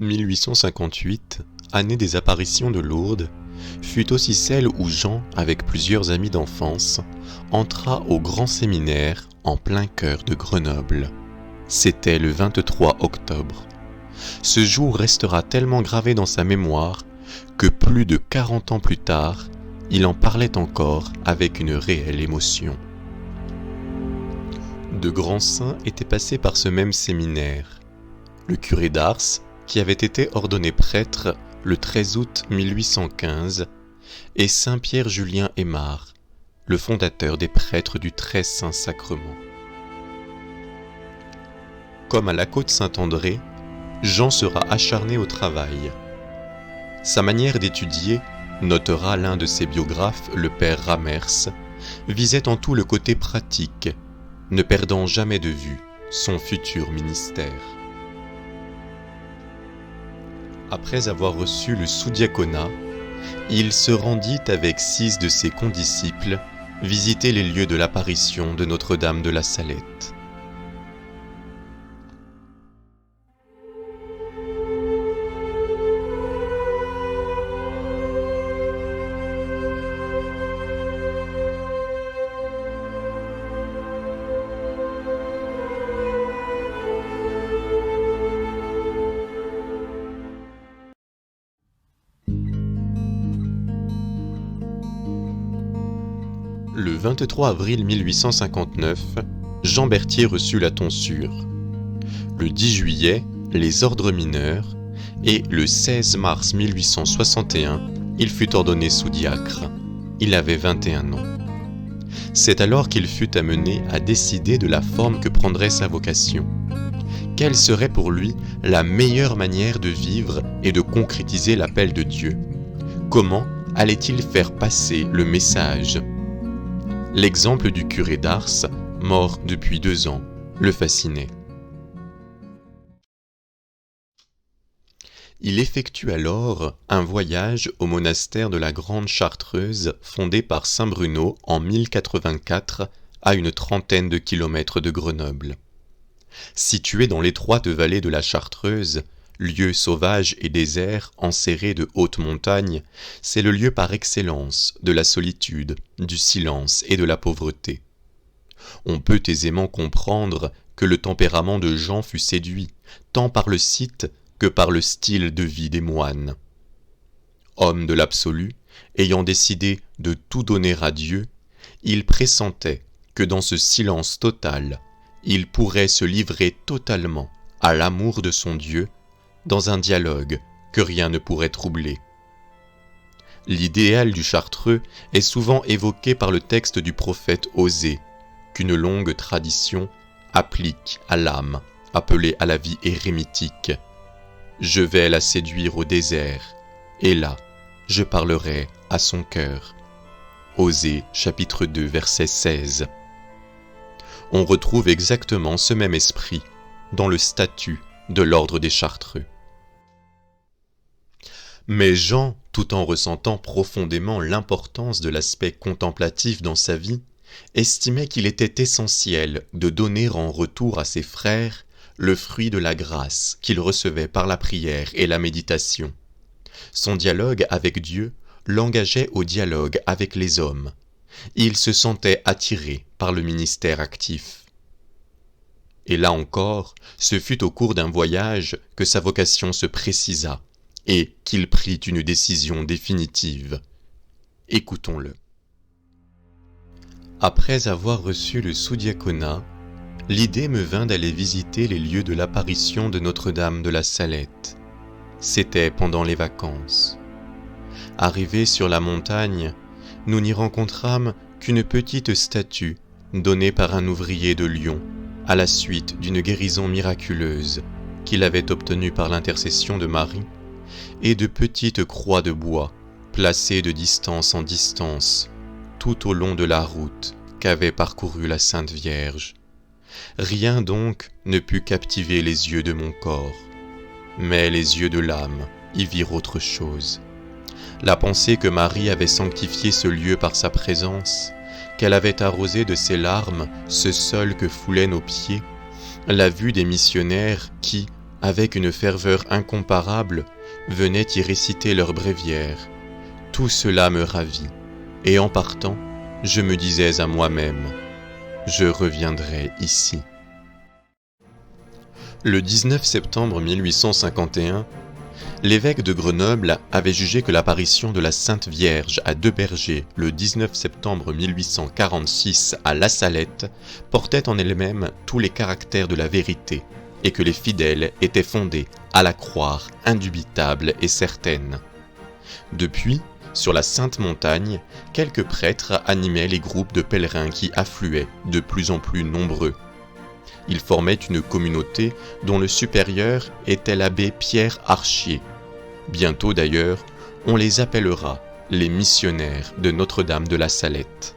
1858, année des apparitions de Lourdes, fut aussi celle où Jean, avec plusieurs amis d'enfance, entra au grand séminaire en plein cœur de Grenoble. C'était le 23 octobre. Ce jour restera tellement gravé dans sa mémoire que plus de 40 ans plus tard, il en parlait encore avec une réelle émotion. De grands saints étaient passés par ce même séminaire. Le curé d'Ars, qui avait été ordonné prêtre le 13 août 1815, et saint Pierre-Julien Aymar, le fondateur des prêtres du Très Saint Sacrement. Comme à la côte Saint-André, Jean sera acharné au travail. Sa manière d'étudier, notera l'un de ses biographes, le père Ramers, visait en tout le côté pratique, ne perdant jamais de vue son futur ministère. Après avoir reçu le sous-diaconat, il se rendit avec 6 de ses condisciples visiter les lieux de l'apparition de Notre-Dame de la Salette. Le 23 avril 1859, Jean Berthier reçut la tonsure. Le 10 juillet, les ordres mineurs, et le 16 mars 1861, il fut ordonné sous-diacre. Il avait 21 ans. C'est alors qu'il fut amené à décider de la forme que prendrait sa vocation. Quelle serait pour lui la meilleure manière de vivre et de concrétiser l'appel de Dieu? Comment allait-il faire passer le message? L'exemple du curé d'Ars, mort depuis 2 ans, le fascinait. Il effectue alors un voyage au monastère de la Grande Chartreuse fondé par saint Bruno en 1084 à une trentaine de kilomètres de Grenoble. Situé dans l'étroite vallée de la Chartreuse, lieu sauvage et désert enserré de hautes montagnes, c'est le lieu par excellence de la solitude, du silence et de la pauvreté. On peut aisément comprendre que le tempérament de Jean fut séduit, tant par le site que par le style de vie des moines. Homme de l'absolu, ayant décidé de tout donner à Dieu, il pressentait que dans ce silence total, il pourrait se livrer totalement à l'amour de son Dieu, dans un dialogue que rien ne pourrait troubler. L'idéal du Chartreux est souvent évoqué par le texte du prophète Osée, qu'une longue tradition applique à l'âme, appelée à la vie érémitique. Je vais la séduire au désert, et là, je parlerai à son cœur. Osée, chapitre 2, verset 16. On retrouve exactement ce même esprit dans le statut de l'ordre des Chartreux. Mais Jean, tout en ressentant profondément l'importance de l'aspect contemplatif dans sa vie, estimait qu'il était essentiel de donner en retour à ses frères le fruit de la grâce qu'il recevait par la prière et la méditation. Son dialogue avec Dieu l'engageait au dialogue avec les hommes. Il se sentait attiré par le ministère actif. Et là encore, ce fut au cours d'un voyage que sa vocation se précisa et qu'il prit une décision définitive. Écoutons-le. Après avoir reçu le sous-diaconat, l'idée me vint d'aller visiter les lieux de l'apparition de Notre-Dame de la Salette. C'était pendant les vacances. Arrivés sur la montagne, nous n'y rencontrâmes qu'une petite statue donnée par un ouvrier de Lyon, à la suite d'une guérison miraculeuse qu'il avait obtenue par l'intercession de Marie, et de petites croix de bois placées de distance en distance, tout au long de la route qu'avait parcourue la Sainte Vierge. Rien donc ne put captiver les yeux de mon corps, mais les yeux de l'âme y virent autre chose. La pensée que Marie avait sanctifié ce lieu par sa présence, qu'elle avait arrosé de ses larmes ce sol que foulaient nos pieds, la vue des missionnaires qui, avec une ferveur incomparable, venaient y réciter leur bréviaire. Tout cela me ravit, et en partant, je me disais à moi-même, je reviendrai ici. Le 19 septembre 1851, l'évêque de Grenoble avait jugé que l'apparition de la Sainte Vierge à Deux-Bergers le 19 septembre 1846 à La Salette portait en elle-même tous les caractères de la vérité et que les fidèles étaient fondés à la croire indubitable et certaine. Depuis, sur la Sainte Montagne, quelques prêtres animaient les groupes de pèlerins qui affluaient de plus en plus nombreux. Ils formaient une communauté dont le supérieur était l'abbé Pierre Archier. Bientôt d'ailleurs, on les appellera les missionnaires de Notre-Dame de la Salette.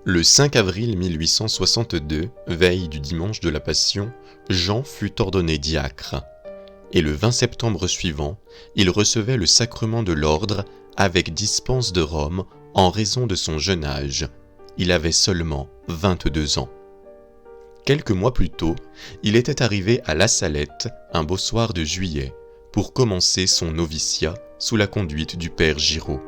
Le 5 avril 1862, veille du dimanche de la Passion, Jean fut ordonné diacre. Et le 20 septembre suivant, il recevait le sacrement de l'ordre avec dispense de Rome en raison de son jeune âge. Il avait seulement 22 ans. Quelques mois plus tôt, il était arrivé à La Salette, un beau soir de juillet, pour commencer son noviciat sous la conduite du père Giraud.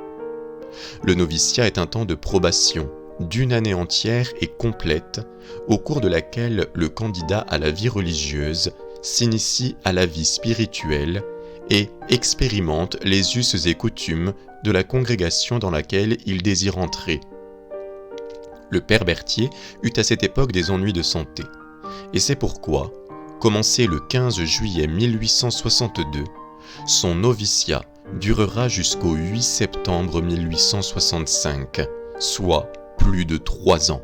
Le noviciat est un temps de probation, d'une année entière et complète, au cours de laquelle le candidat à la vie religieuse s'initie à la vie spirituelle et expérimente les us et coutumes de la congrégation dans laquelle il désire entrer. Le père Berthier eut à cette époque des ennuis de santé, et c'est pourquoi, commencé le 15 juillet 1862, son noviciat durera jusqu'au 8 septembre 1865, soit plus de 3 ans.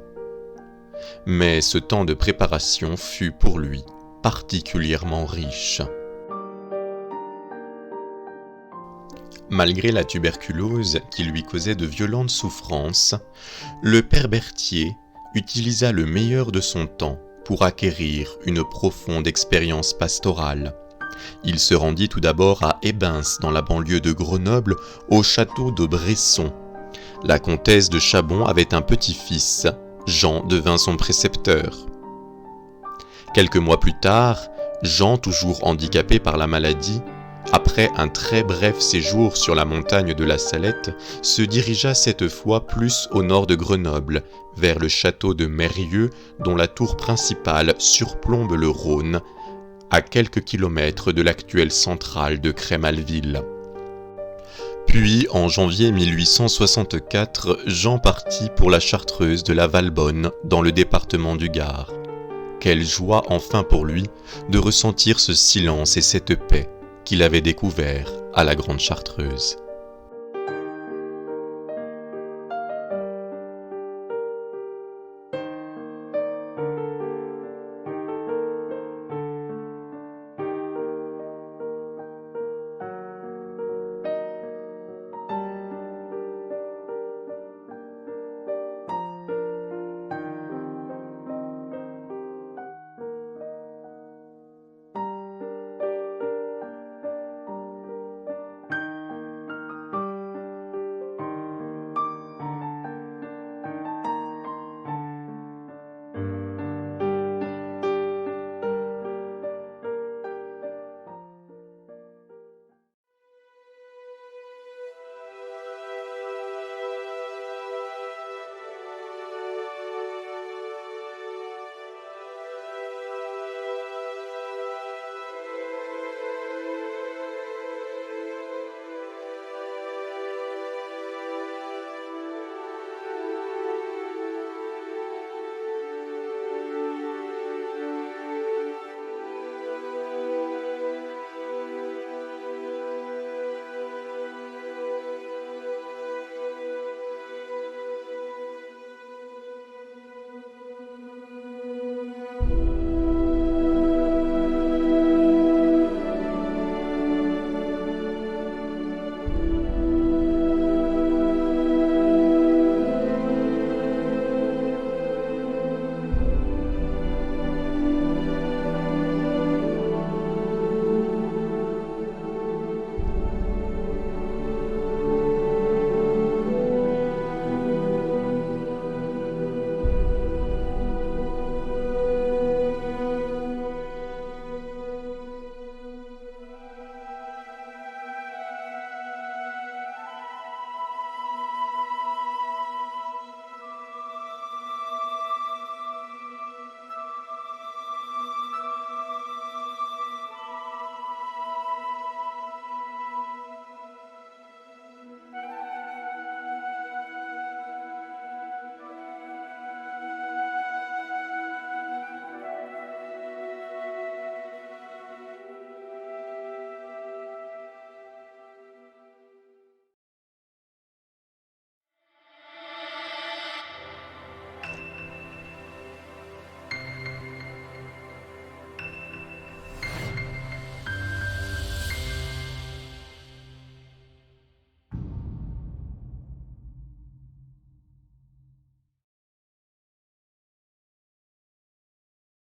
Mais ce temps de préparation fut pour lui particulièrement riche. Malgré la tuberculose qui lui causait de violentes souffrances, le père Berthier utilisa le meilleur de son temps pour acquérir une profonde expérience pastorale. Il se rendit tout d'abord à Hébens, dans la banlieue de Grenoble, au château de Bresson. La comtesse de Chabon avait un petit-fils, Jean devint son précepteur. Quelques mois plus tard, Jean, toujours handicapé par la maladie, après un très bref séjour sur la montagne de la Salette, se dirigea cette fois plus au nord de Grenoble, vers le château de Mérieux, dont la tour principale surplombe le Rhône, à quelques kilomètres de l'actuelle centrale de Crémalville. Puis, en janvier 1864, Jean partit pour la Chartreuse de la Valbonne, dans le département du Gard. Quelle joie enfin pour lui de ressentir ce silence et cette paix qu'il avait découvert à la Grande Chartreuse.